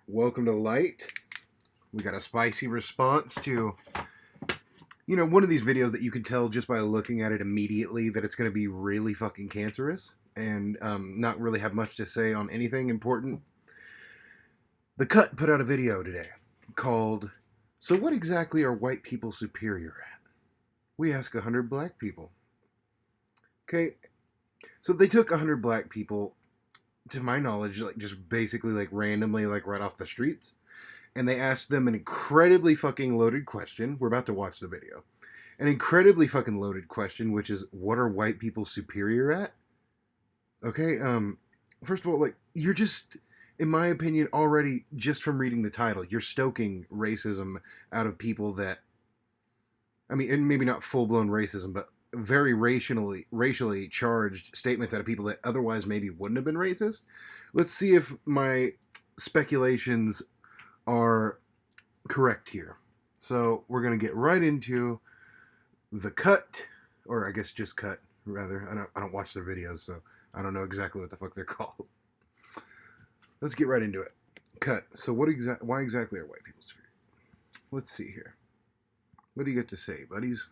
Welcome to Light. We got a spicy response to, one of these videos that you can tell just by looking at it immediately that it's going to be really fucking cancerous and not really have much to say on anything important. The Cut put out a video today called, "So what exactly are white people superior at?" We ask 100 black people. Okay, so they took 100 black people, to my knowledge, just basically randomly right off the streets, and they asked them an incredibly fucking loaded question. We're about to watch the video. An incredibly fucking loaded question, which is, what are white people superior at? Okay, first of all, you're just, in my opinion, already, just from reading the title, you're stoking racism out of people that, and maybe not full-blown racism, but very racially charged statements out of people that otherwise maybe wouldn't have been racist. Let's see if my speculations are correct here. So we're going to get right into The Cut, or I guess just Cut, rather. I don't watch their videos, so I don't know exactly what the fuck they're called. Let's get right into it. Cut. So why exactly are white people superior? Let's see here. What do you got to say, buddies?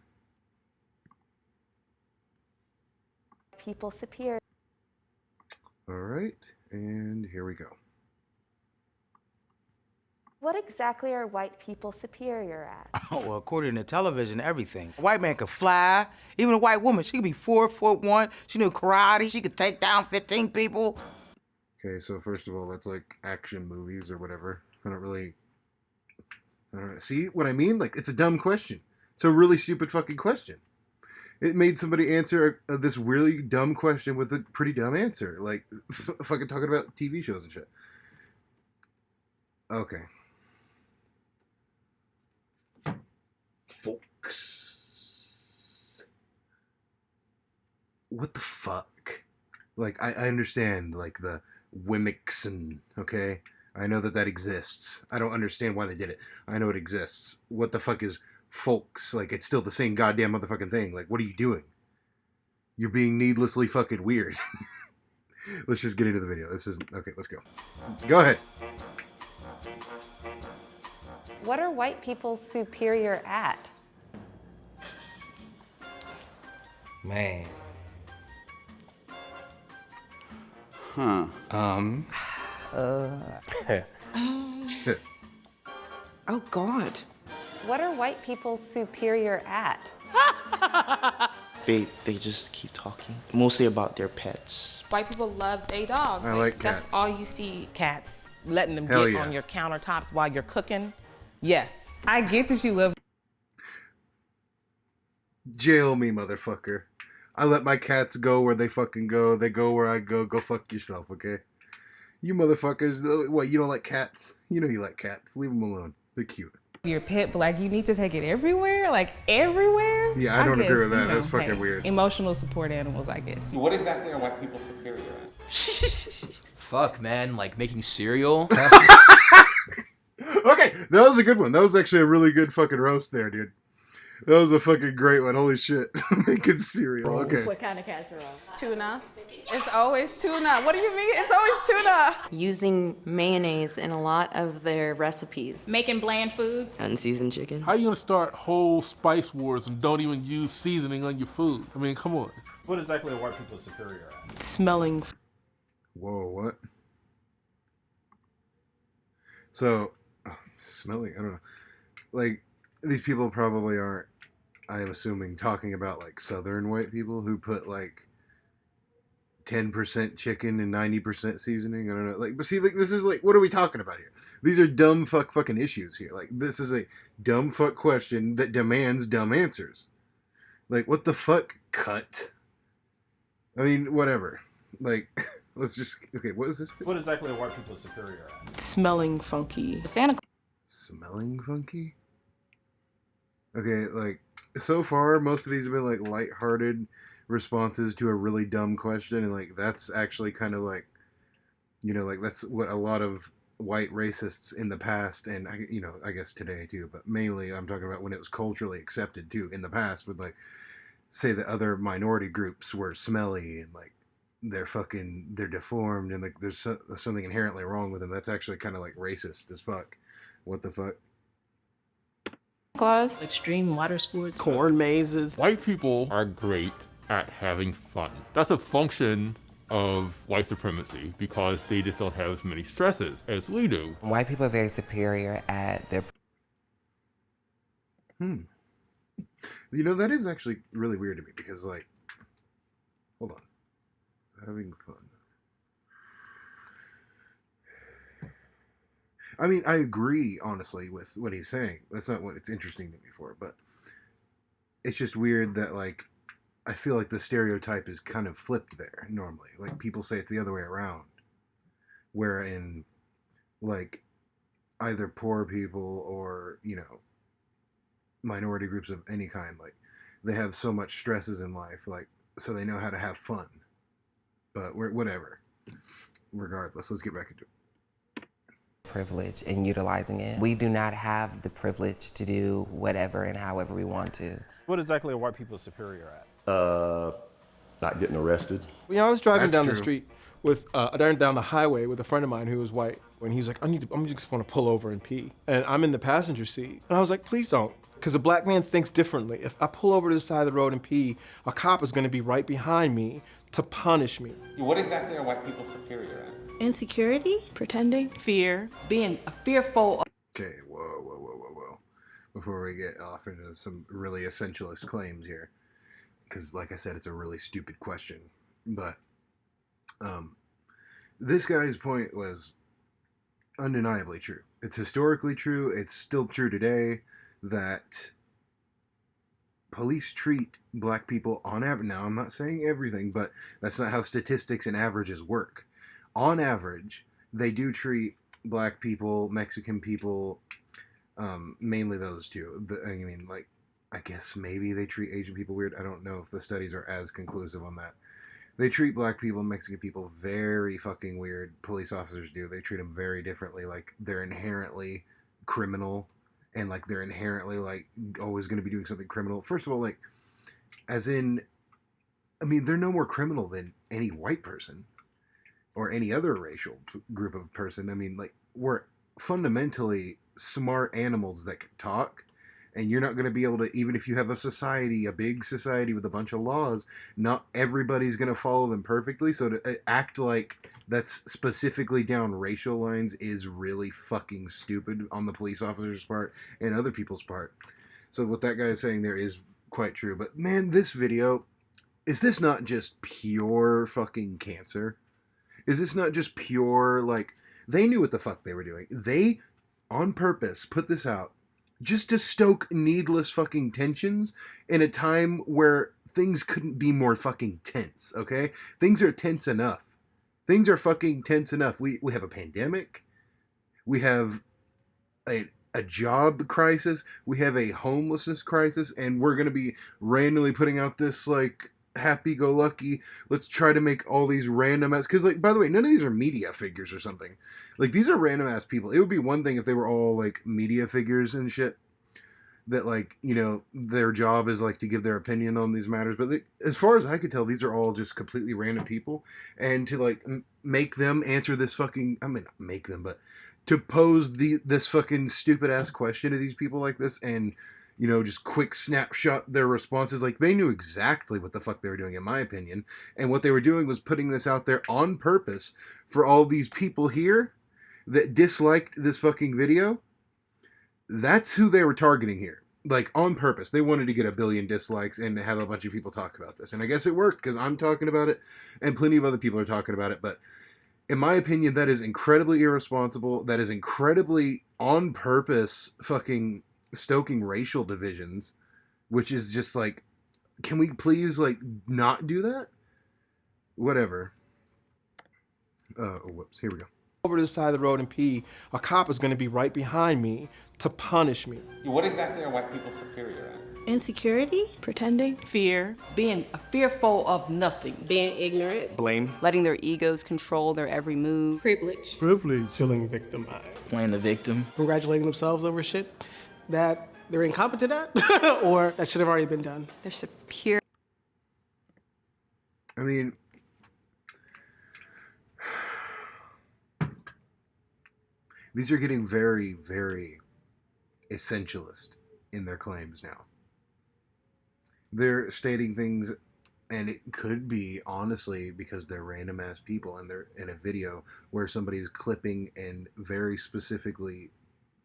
People superior. All right, and here we go. What exactly are white people superior at? Oh, well, according to television, everything. A white man could fly. Even a white woman, she could be 4'1". She knew karate. She could take down 15 people. Okay, so first of all, that's like action movies or whatever. I don't know. See what I mean? It's a dumb question. It's a really stupid fucking question. It made somebody answer this really dumb question with a pretty dumb answer. Fucking talking about TV shows and shit. Okay. Folks. What the fuck? I understand, the Wimixon, okay? I know that exists. I don't understand why they did it. I know it exists. What the fuck is folks? It's still the same goddamn motherfucking thing. What are you doing? You're being needlessly fucking weird. Let's just get into the video. Okay, let's go. Go ahead. What are white people superior at? Man. Huh. Oh, God. What are white people superior at? They just keep talking, mostly about their pets. White people love their dogs. I like cats. That's all you see. Cats. Letting them Hell get yeah. on your countertops while you're cooking. Yes. I get that you love. Jail me, motherfucker. I let my cats go where they fucking go. They go where I go. Go fuck yourself, okay? You motherfuckers, what, you don't like cats? You know you like cats. Leave them alone. They're cute. Your pet, but you need to take it everywhere? Everywhere? Yeah, I don't agree with that. That's fucking hey, weird. Emotional support animals, I guess. What exactly are white people superior at? Fuck, man, making cereal. Okay, that was a good one. That was actually a really good fucking roast there, dude. That was a fucking great one. Holy shit. Making cereal. Okay. What kind of casserole? Tuna. It's always tuna. What do you mean? It's always tuna. Using mayonnaise in a lot of their recipes. Making bland food. Unseasoned chicken. How you gonna start whole spice wars and don't even use seasoning on your food? I mean, come on. What exactly are white people superior at? Smelling. Whoa, what? So, smelling, I don't know. These people probably aren't, I am assuming, talking about southern white people who put 10% chicken and 90% seasoning. I don't know. But see, this is what are we talking about here? These are dumb fucking issues here. This is a dumb fuck question that demands dumb answers. What the fuck? Cut. I mean, whatever. Let's just, okay, what is this? What exactly are white people superior at? Smelling funky. Santa Smelling funky? Okay, so far, most of these have been, lighthearted responses to a really dumb question, and, that's actually kind of, that's what a lot of white racists in the past, and, I guess today, too, but mainly I'm talking about when it was culturally accepted, too, in the past, would, say that other minority groups were smelly and, they're deformed and like there's something inherently wrong with them. That's actually kind of like racist as fuck. What the fuck? Claus. Extreme water sports. Corn mazes. White people are great at having fun. That's a function of white supremacy because they just don't have as many stresses as we do. White people are very superior at their... You know, that is actually really weird to me because, like, hold on. Having fun. I mean, I agree, honestly, with what he's saying. That's not what it's interesting to me for, but it's just weird that, like, I feel like the stereotype is kind of flipped there, normally. Like, people say it's the other way around. Wherein, like, either poor people or, you know, minority groups of any kind, like, they have so much stresses in life, like, so they know how to have fun. But whatever. Regardless, let's get back into it. privilege and utilizing it. We do not have the privilege to do whatever and however we want to. What exactly are white people superior at? Not getting arrested. You know, I was driving That's down true. the street with, down the highway with a friend of mine who was white. When he's like, I'm just want to pull over and pee. And I'm in the passenger seat. And I was like, please don't. Because a black man thinks differently. If I pull over to the side of the road and pee, a cop is going to be right behind me to punish me. What exactly are white people superior at? Insecurity? Pretending? Fear. Being fearful. Okay, whoa. Before we get off into some really essentialist claims here, because like I said, it's a really stupid question. But this guy's point was undeniably true. It's historically true. It's still true today that police treat black people on average. Now, I'm not saying everything, but that's not how statistics and averages work. On average, they do treat black people, Mexican people, mainly those two. I guess maybe they treat Asian people weird. I don't know if the studies are as conclusive on that. They treat black people and Mexican people very fucking weird. Police officers do. They treat them very differently. Like, they're inherently criminal and, like, they're inherently, like, always going to be doing something criminal. First of all, like, as in, I mean, they're no more criminal than any white person or any other racial group of person. I mean, like, we're fundamentally smart animals that can talk, and you're not going to be able to, even if you have a society, a big society with a bunch of laws, not everybody's going to follow them perfectly. So to act like that's specifically down racial lines is really fucking stupid on the police officer's part and other people's part. So what that guy is saying there is quite true. But man, this video, is this not just pure fucking cancer? Is this not just pure, like, they knew what the fuck they were doing. They, on purpose, put this out just to stoke needless fucking tensions in a time where things couldn't be more fucking tense, okay? Things are tense enough. Things are fucking tense enough. We have a pandemic. We have a job crisis. We have a homelessness crisis. And we're going to be randomly putting out this, like, happy-go-lucky, let's try to make all these random ass, because, like, by the way, none of these are media figures or something. Like, these are random ass people. It would be one thing if they were all, like, media figures and shit that, like, you know, their job is, like, to give their opinion on these matters. But as far as I could tell, these are all just completely random people. And to, like, make them answer this fucking, I mean, not make them, but to pose this fucking stupid ass question to these people like this and, you know, just quick snapshot their responses. Like, they knew exactly what the fuck they were doing, in my opinion. And what they were doing was putting this out there on purpose for all these people here that disliked this fucking video. That's who they were targeting here. Like, on purpose. They wanted to get 1 billion dislikes and have a bunch of people talk about this. And I guess it worked, because I'm talking about it and plenty of other people are talking about it. But in my opinion, that is incredibly irresponsible. That is incredibly on purpose fucking stoking racial divisions, which is just like, can we please, like, not do that? Whatever. Whoops, here we go. Over to the side of the road and pee, a cop is going to be right behind me to punish me. What exactly are white people superior at? Insecurity? Pretending? Fear. Being fearful of nothing. Being ignorant. Blame. Letting their egos control their every move. Privilege. Privilege. Feeling victimized. Playing the victim. Congratulating themselves over shit that they're incompetent at or that should have already been done. They're superior. I mean, These are getting very, very essentialist in their claims now. They're stating things, and it could be, honestly, because they're random ass people and they're in a video where somebody's clipping and very specifically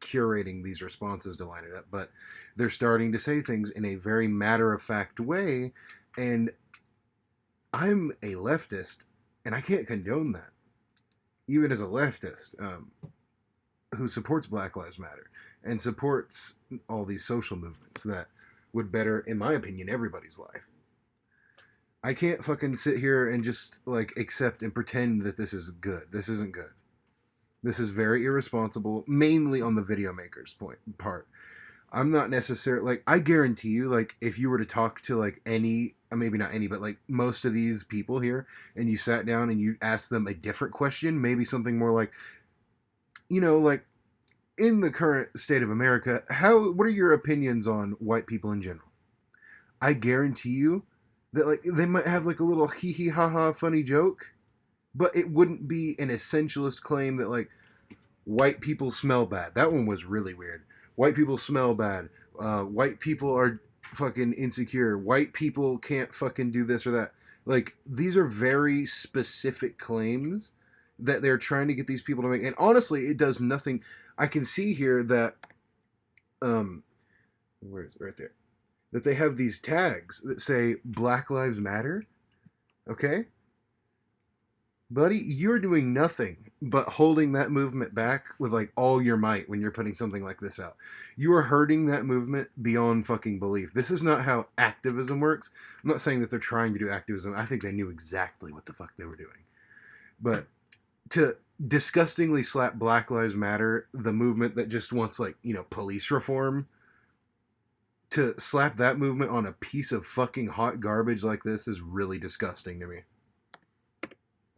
curating these responses to line it up. But they're starting to say things in a very matter-of-fact way, and I'm a leftist, and I can't condone that. Even as a leftist who supports Black Lives Matter and supports all these social movements that would better, in my opinion, everybody's life. I can't fucking sit here and just like accept and pretend that this is good. This isn't good. This is very irresponsible, mainly on the video maker's part. I'm not necessarily, like, I guarantee you, like, if you were to talk to, like, any, maybe not any, but, like, most of these people here, and you sat down and you asked them a different question, maybe something more like, you know, like, in the current state of America, what are your opinions on white people in general? I guarantee you that, like, they might have, like, a little hee-hee ha-ha funny joke, but it wouldn't be an essentialist claim that, like, white people smell bad. That one was really weird. White people smell bad. White people are fucking insecure. White people can't fucking do this or that. Like, these are very specific claims that they're trying to get these people to make. And honestly, it does nothing. I can see here that, where is it? Right there. That they have these tags that say Black Lives Matter. Okay? Buddy, you're doing nothing but holding that movement back with, like, all your might when you're putting something like this out. You are hurting that movement beyond fucking belief. This is not how activism works. I'm not saying that they're trying to do activism. I think they knew exactly what the fuck they were doing. But to disgustingly slap Black Lives Matter, the movement that just wants, like, you know, police reform, to slap that movement on a piece of fucking hot garbage like this is really disgusting to me.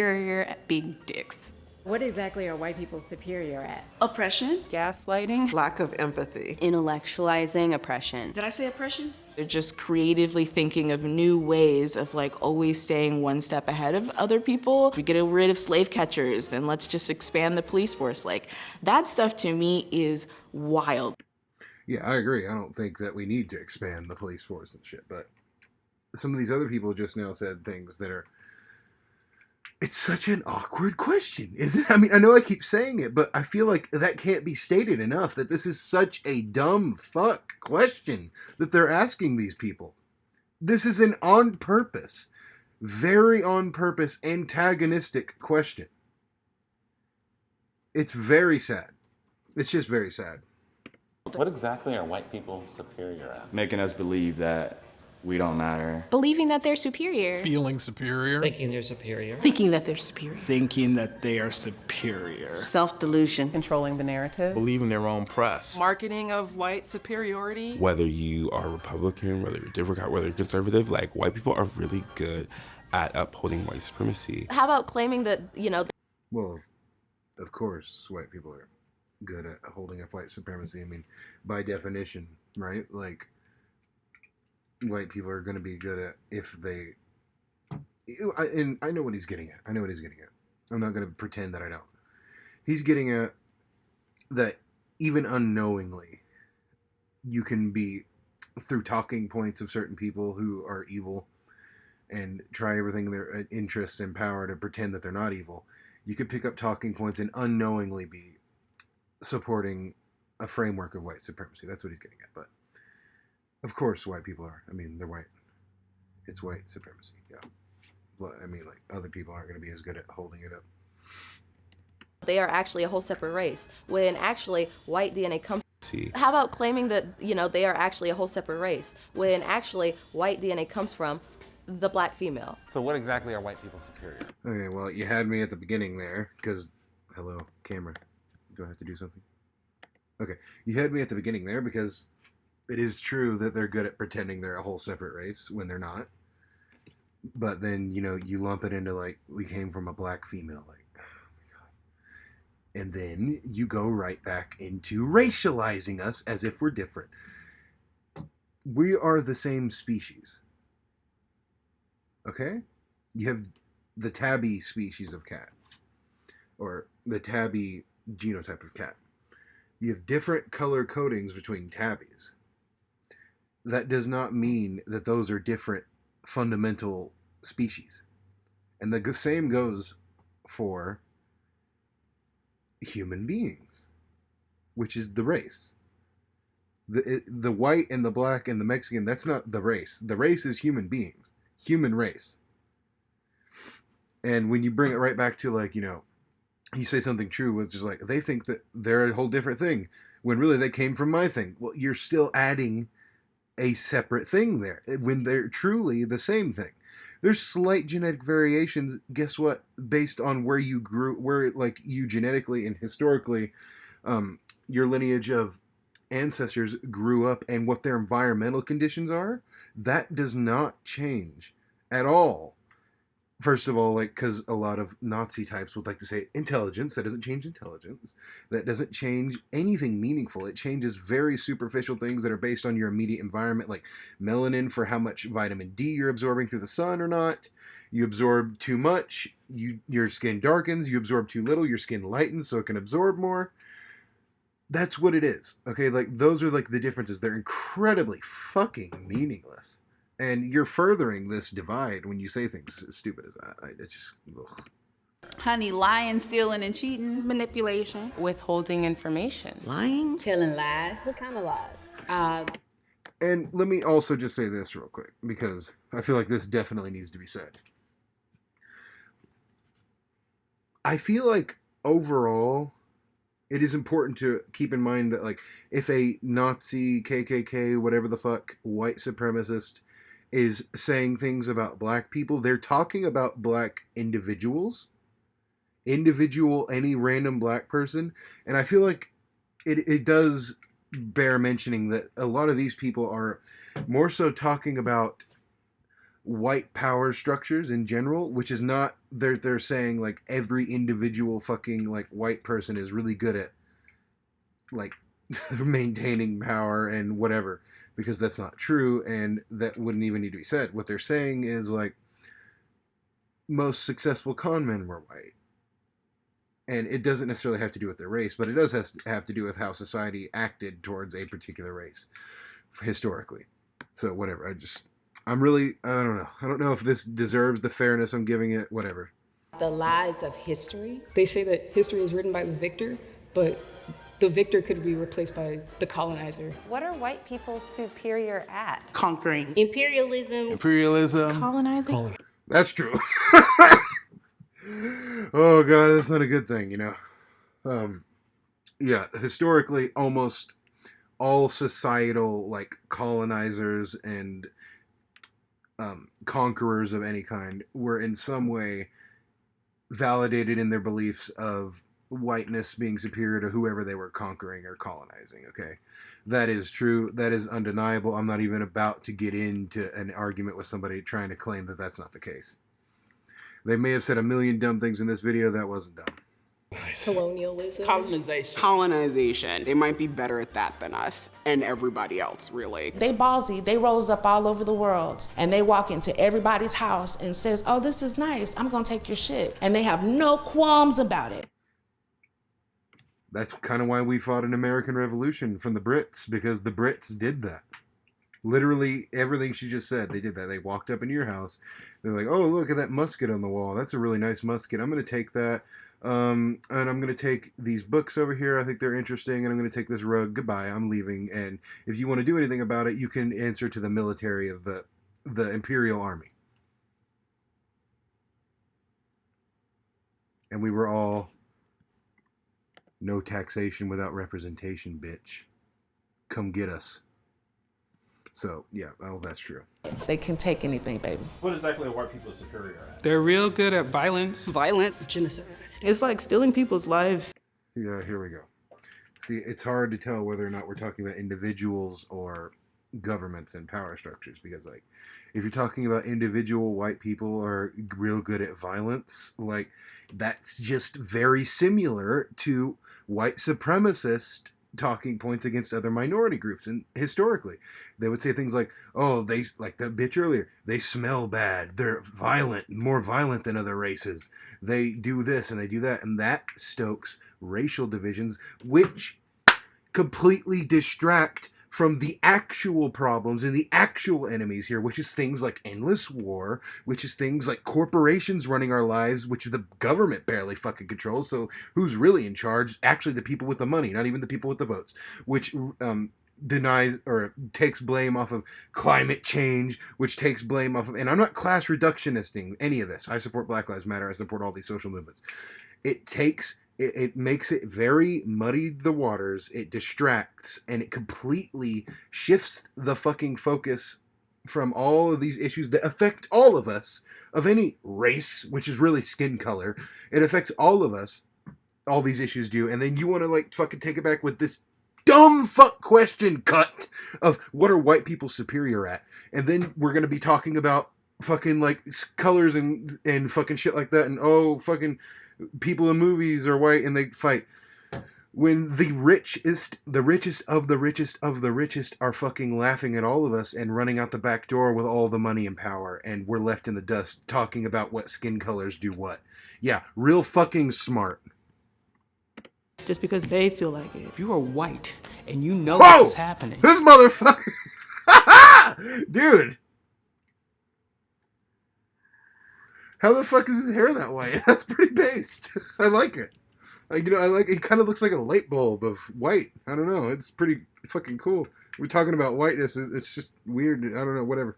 Superior at being dicks. What exactly are white people superior at? Oppression. Gaslighting. Lack of empathy. Intellectualizing oppression. Did I say oppression? They're just creatively thinking of new ways of like always staying one step ahead of other people. If we get rid of slave catchers, then let's just expand the police force. Like, that stuff to me is wild. Yeah, I agree. I don't think that we need to expand the police force and shit, but some of these other people just now said things that are... It's such an awkward question, isn't it? I mean, I know I keep saying it, but I feel like that can't be stated enough, that this is such a dumb fuck question that they're asking these people. This is an on purpose, very on purpose, antagonistic question. It's very sad. It's just very sad. What exactly are white people superior at? Making us believe that we don't matter. Believing that they're superior. Feeling superior. Thinking they're superior. Thinking that they're superior. Thinking that they are superior. Self-delusion. Controlling the narrative. Believing their own press. Marketing of white superiority. Whether you are Republican, whether you're Democrat, whether you're conservative, like, white people are really good at upholding white supremacy. How about claiming that, you know... Well, of course, white people are good at holding up white supremacy. I mean, by definition, right? Like, white people are going to be good at if they... And I know what he's getting at. I know what he's getting at. I'm not going to pretend that I don't. He's getting at that even unknowingly, you can be, through talking points of certain people who are evil, and try everything in their interests and power to pretend that they're not evil, you could pick up talking points and unknowingly be supporting a framework of white supremacy. That's what he's getting at. But of course white people are. I mean, they're white. It's white supremacy, yeah. I mean, like, other people aren't going to be as good at holding it up. They are actually a whole separate race, when actually white DNA comes... See. How about claiming that, you know, they are actually a whole separate race, when actually white DNA comes from the black female? So what exactly are white people superior? Okay, well, you had me at the beginning there, because... Hello, camera. Do I have to do something? Okay, you had me at the beginning there, because it is true that they're good at pretending they're a whole separate race when they're not. But then, you know, you lump it into, like, we came from a black female, like, oh my God. And then you go right back into racializing us as if we're different. We are the same species. Okay? You have the tabby species of cat. Or the tabby genotype of cat. You have different color codings between tabbies. That does not mean that those are different fundamental species. And the same goes for human beings, which is the race. The white and the black and the Mexican, that's not the race. The race is human beings, human race. And when you bring it right back to, like, you say something true, which is like, they think that they're a whole different thing, when really they came from my thing. Well, you're still adding a separate thing there, when they're truly the same thing. There's slight genetic variations, guess what, based on where you grew, where, like, you genetically and historically, your lineage of ancestors grew up and what their environmental conditions are. That does not change at all. First of all, like, because a lot of Nazi types would like to say intelligence. That doesn't change intelligence. That doesn't change anything meaningful. It changes very superficial things that are based on your immediate environment, like melanin for how much vitamin D you're absorbing through the sun or not. You absorb too much, your skin darkens. You absorb too little, your skin lightens so it can absorb more. That's what it is. Okay, like, those are, like, the differences. They're incredibly fucking meaningless. And you're furthering this divide when you say things as stupid as that. It's just, ugh. Honey, lying, stealing, and cheating. Manipulation. Withholding information. Lying. Telling lies. What kind of lies? And let me also just say this real quick, because I feel like this definitely needs to be said. I feel like overall, it is important to keep in mind that, like, if a Nazi, KKK, whatever the fuck, white supremacist is saying things about black people, they're talking about black individuals. Any random black person. And I feel like it does bear mentioning that a lot of these people are more so talking about white power structures in general, which is not, they're saying, like, every individual fucking, like, white person is really good at, like, maintaining power and whatever, because that's not true, and that wouldn't even need to be said. What they're saying is, like, most successful con men were white. And it doesn't necessarily have to do with their race, but it does have to do with how society acted towards a particular race historically. So whatever, I don't know. I don't know if this deserves the fairness I'm giving it, whatever. The lies of history. They say that history is written by the victor, but the victor could be replaced by the colonizer. What are white people superior at? Conquering. Imperialism. Colonizing. That's true. Oh god, that's not a good thing, Yeah, historically, almost all societal, like, colonizers and conquerors of any kind were in some way validated in their beliefs of whiteness being superior to whoever they were conquering or colonizing. Okay, that is true. That is undeniable. I'm not even about to get into an argument with somebody trying to claim that that's not the case. They may have said a million dumb things in this video. That wasn't dumb. Colonialism. Colonization. They might be better at that than us and everybody else, really. They ballsy. They rose up all over the world, and they walk into everybody's house and says, "Oh, this is nice. I'm gonna take your shit," and they have no qualms about it. That's kind of why we fought an American Revolution from the Brits, because the Brits did that. Literally everything she just said, they did that. They walked up into your house. They're like, "Oh, look at that musket on the wall. That's a really nice musket. I'm going to take that. And I'm going to take these books over here. I think they're interesting. And I'm going to take this rug. Goodbye. I'm leaving. And if you want to do anything about it, you can answer to the military of the Imperial Army." And we were all, no taxation without representation, bitch. Come get us. So, yeah, well, that's true. They can take anything, baby. What exactly are white people superior at? They're real good at violence. Genocide. It's like stealing people's lives. Yeah, here we go. See, it's hard to tell whether or not we're talking about individuals or governments and power structures, because, like, if you're talking about individual white people are real good at violence, like, that's just very similar to white supremacist talking points against other minority groups. And historically, they would say things like, oh, they, like the bitch earlier, they smell bad, they're violent, more violent than other races, they do this and they do that, and that stokes racial divisions, which completely distract from the actual problems and the actual enemies here, which is things like endless war, which is things like corporations running our lives, which the government barely fucking controls. So who's really in charge? Actually, the people with the money, not even the people with the votes, which denies or takes blame off of climate change, which takes blame off of, and I'm not class reductionisting any of this. I support Black Lives Matter. I support all these social movements. It makes it very muddied the waters, it distracts, and it completely shifts the fucking focus from all of these issues that affect all of us, of any race, which is really skin color. It affects all of us, all these issues do, and then you want to like fucking take it back with this dumb fuck question cut of what are white people superior at? And then we're going to be talking about fucking like colors and fucking shit like that, and oh fucking people in movies are white and they fight, when the richest of the richest of the richest are fucking laughing at all of us and running out the back door with all the money and power, and we're left in the dust talking about what skin colors do what. Yeah, real fucking smart. Just because they feel like it. If you are white and you know Whoa! this is happening. This motherfucker, dude. How the fuck is his hair that white? That's pretty based. I like it. I like it. Kind of looks like a light bulb of white. I don't know. It's pretty fucking cool. We're talking about whiteness. It's just weird. I don't know. Whatever.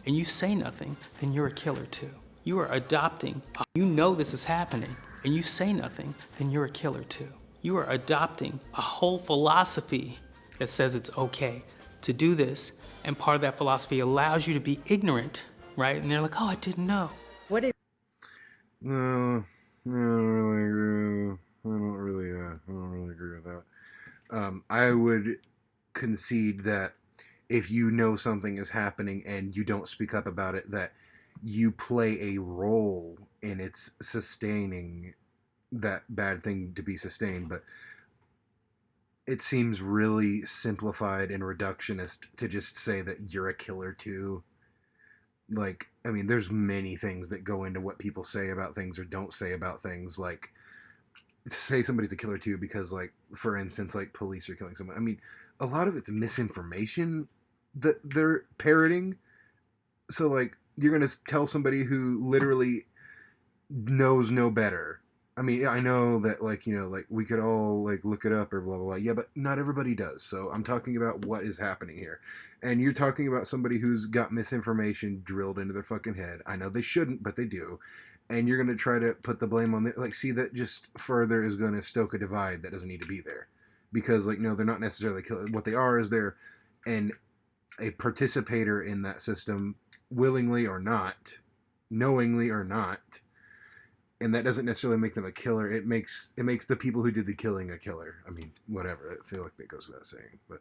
And you say nothing, then you're a killer too. You are adopting. You know this is happening, and you say nothing, then you're a killer too. You are adopting a whole philosophy that says it's okay to do this, and part of that philosophy allows you to be ignorant. Right? And they're like, oh, I didn't know. What is... No, I don't really agree with that. I would concede that if you know something is happening and you don't speak up about it, that you play a role in its sustaining that bad thing to be sustained. But it seems really simplified and reductionist to just say that you're a killer too. Like, I mean, there's many things that go into what people say about things or don't say about things. Like, say somebody's a killer too because, like, for instance, like police are killing someone. I mean, a lot of it's misinformation that they're parroting. So, like, you're going to tell somebody who literally knows no better. I mean, I know that, like, you know, like, we could all, like, look it up or blah, blah, blah. Yeah, but not everybody does. So I'm talking about what is happening here. And you're talking about somebody who's got misinformation drilled into their fucking head. I know they shouldn't, but they do. And you're going to try to put the blame on the, like, see, that just further is going to stoke a divide that doesn't need to be there. Because, like, no, they're not necessarily killing. What they are is they're a participator in that system, willingly or not, knowingly or not. And that doesn't necessarily make them a killer. It makes the people who did the killing a killer. I mean, whatever. I feel like that goes without saying. But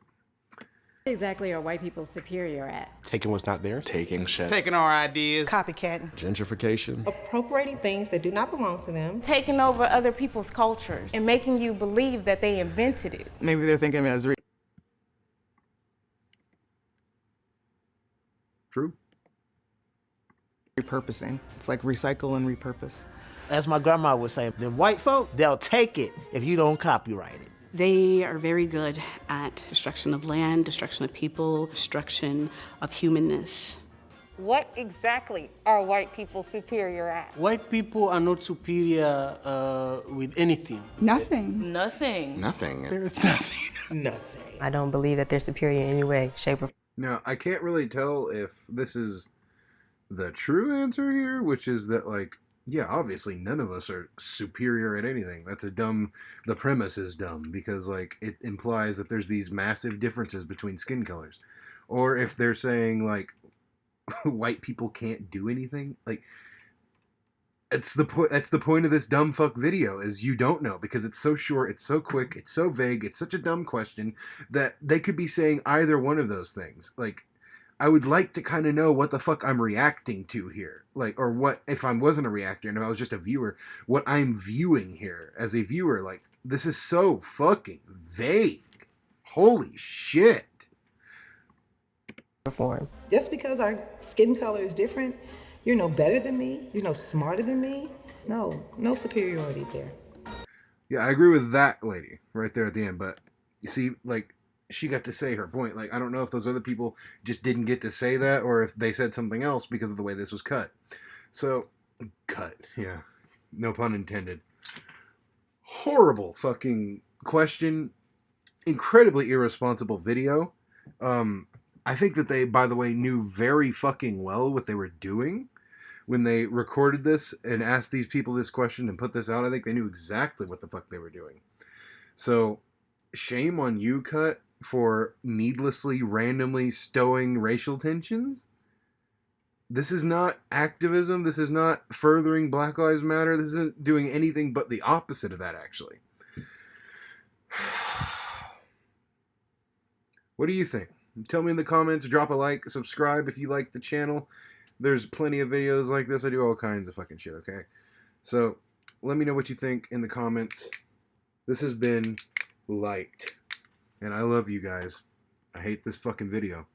what exactly are white people superior at? Taking what's not there. Taking shit. Taking our ideas. Copycatting. Gentrification. Appropriating things that do not belong to them. Taking over other people's cultures and making you believe that they invented it. Maybe they're thinking as true. Repurposing. It's like recycle and repurpose. As my grandma would say, them white folk, they'll take it if you don't copyright it. They are very good at destruction of land, destruction of people, destruction of humanness. What exactly are white people superior at? White people are not superior with anything. Nothing. Nothing. Nothing. There's nothing. Nothing. I don't believe that they're superior in any way, shape, or form. Now, I can't really tell if this is the true answer here, which is that, like, yeah, obviously none of us are superior at anything. The premise is dumb because, like, it implies that there's these massive differences between skin colors. Or if they're saying, like, white people can't do anything, like, that's the point of this dumb fuck video, is you don't know, because it's so short, it's so quick, it's so vague, it's such a dumb question that they could be saying either one of those things. Like, I would like to kind of know what the fuck I'm reacting to here. Like, or what, if I wasn't a reactor and if I was just a viewer, what I'm viewing here as a viewer. Like, this is so fucking vague. Holy shit. Perform. Just because our skin color is different, you're no better than me, you're no smarter than me. No superiority there. Yeah, I agree with that lady right there at the end. But you see, like, she got to say her point. Like, I don't know if those other people just didn't get to say that or if they said something else because of the way this was cut. So, yeah. No pun intended. Horrible fucking question. Incredibly irresponsible video. I think that they, by the way, knew very fucking well what they were doing when they recorded this and asked these people this question and put this out. I think they knew exactly what the fuck they were doing. So, shame on you, Cut, for needlessly, randomly stowing racial tensions. This is not activism. This is not furthering Black Lives Matter. This isn't doing anything but the opposite of that, actually. What do you think? Tell me in the comments. Drop a like. Subscribe if you like the channel. There's plenty of videos like this. I do all kinds of fucking shit, okay? So, let me know what you think in the comments. This has been Light. And I love you guys. I hate this fucking video.